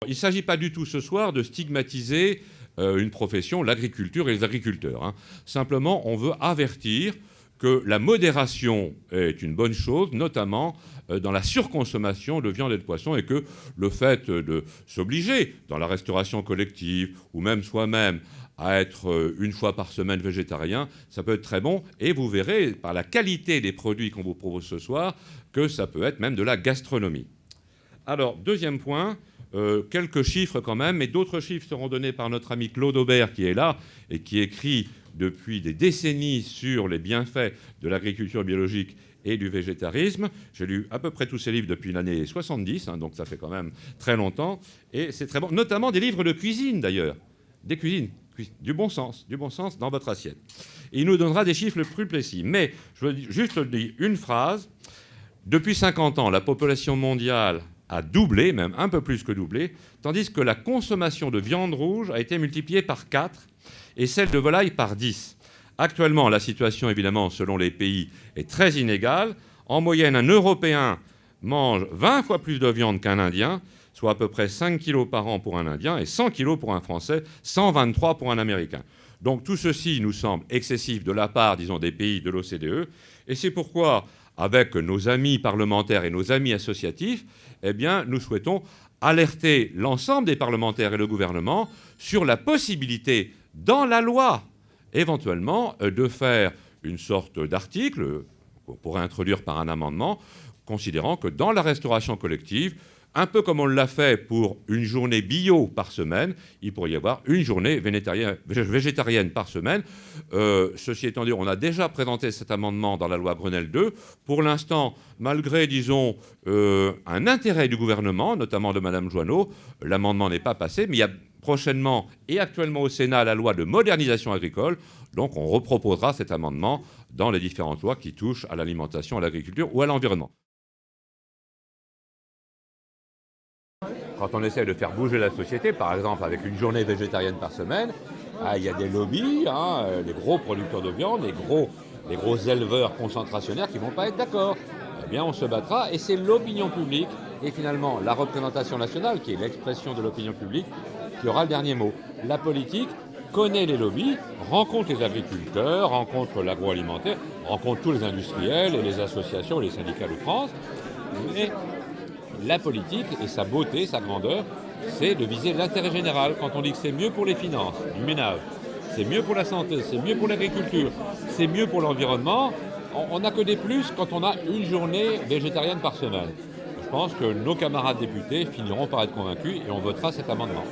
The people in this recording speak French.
Il ne s'agit pas du tout ce soir de stigmatiser une profession, l'agriculture et les agriculteurs, hein. Simplement, on veut avertir que la modération est une bonne chose, notamment dans la surconsommation de viande et de poisson, et que le fait de s'obliger, dans la restauration collective, ou même soi-même, à être une fois par semaine végétarien, ça peut être très bon. Et vous verrez, par la qualité des produits qu'on vous propose ce soir, que ça peut être même de la gastronomie. Alors, deuxième point, quelques chiffres quand même, mais d'autres chiffres seront donnés par notre ami Claude Aubert, qui est là et qui écrit depuis des décennies sur les bienfaits de l'agriculture biologique et du végétarisme. J'ai lu à peu près tous ses livres depuis l'année 70, hein, donc ça fait quand même très longtemps. Et c'est très bon, notamment des livres de cuisine d'ailleurs, des cuisines, du bon sens dans votre assiette. Et il nous donnera des chiffres plus précis. Mais je veux juste dire une phrase. Depuis 50 ans, la population mondiale a doublé, même un peu plus que doublé, tandis que la consommation de viande rouge a été multipliée par 4 et celle de volaille par 10. Actuellement, la situation, évidemment, selon les pays, est très inégale. En moyenne, un Européen mange 20 fois plus de viande qu'un Indien, soit à peu près 5 kilos par an pour un Indien et 100 kilos pour un Français, 123 pour un Américain. Donc tout ceci nous semble excessif de la part, disons, des pays de l'OCDE, et c'est pourquoi, avec nos amis parlementaires et nos amis associatifs, eh bien, nous souhaitons alerter l'ensemble des parlementaires et le gouvernement sur la possibilité, dans la loi, éventuellement, de faire une sorte d'article qu'on pourrait introduire par un amendement, considérant que dans la restauration collective, un peu comme on l'a fait pour une journée bio par semaine, il pourrait y avoir une journée végétarienne par semaine. Ceci étant dit, on a déjà présenté cet amendement dans la loi Grenelle 2. Pour l'instant, malgré, disons, un intérêt du gouvernement, notamment de Mme Joanneau, l'amendement n'est pas passé, mais il y a prochainement et actuellement au Sénat la loi de modernisation agricole. Donc on reproposera cet amendement dans les différentes lois qui touchent à l'alimentation, à l'agriculture ou à l'environnement. Quand on essaie de faire bouger la société, par exemple avec une journée végétarienne par semaine, il y a des lobbies, les gros producteurs de viande, les gros éleveurs concentrationnaires qui ne vont pas être d'accord. Eh bien, on se battra et c'est l'opinion publique et finalement la représentation nationale, qui est l'expression de l'opinion publique, qui aura le dernier mot. La politique connaît les lobbies, rencontre les agriculteurs, rencontre l'agroalimentaire, rencontre tous les industriels et les associations et les syndicats de France. Mais la politique et sa beauté, sa grandeur, c'est de viser l'intérêt général. Quand on dit que c'est mieux pour les finances du ménage, c'est mieux pour la santé, c'est mieux pour l'agriculture, c'est mieux pour l'environnement, on n'a que des plus quand on a une journée végétarienne par semaine. Je pense que nos camarades députés finiront par être convaincus et on votera cet amendement.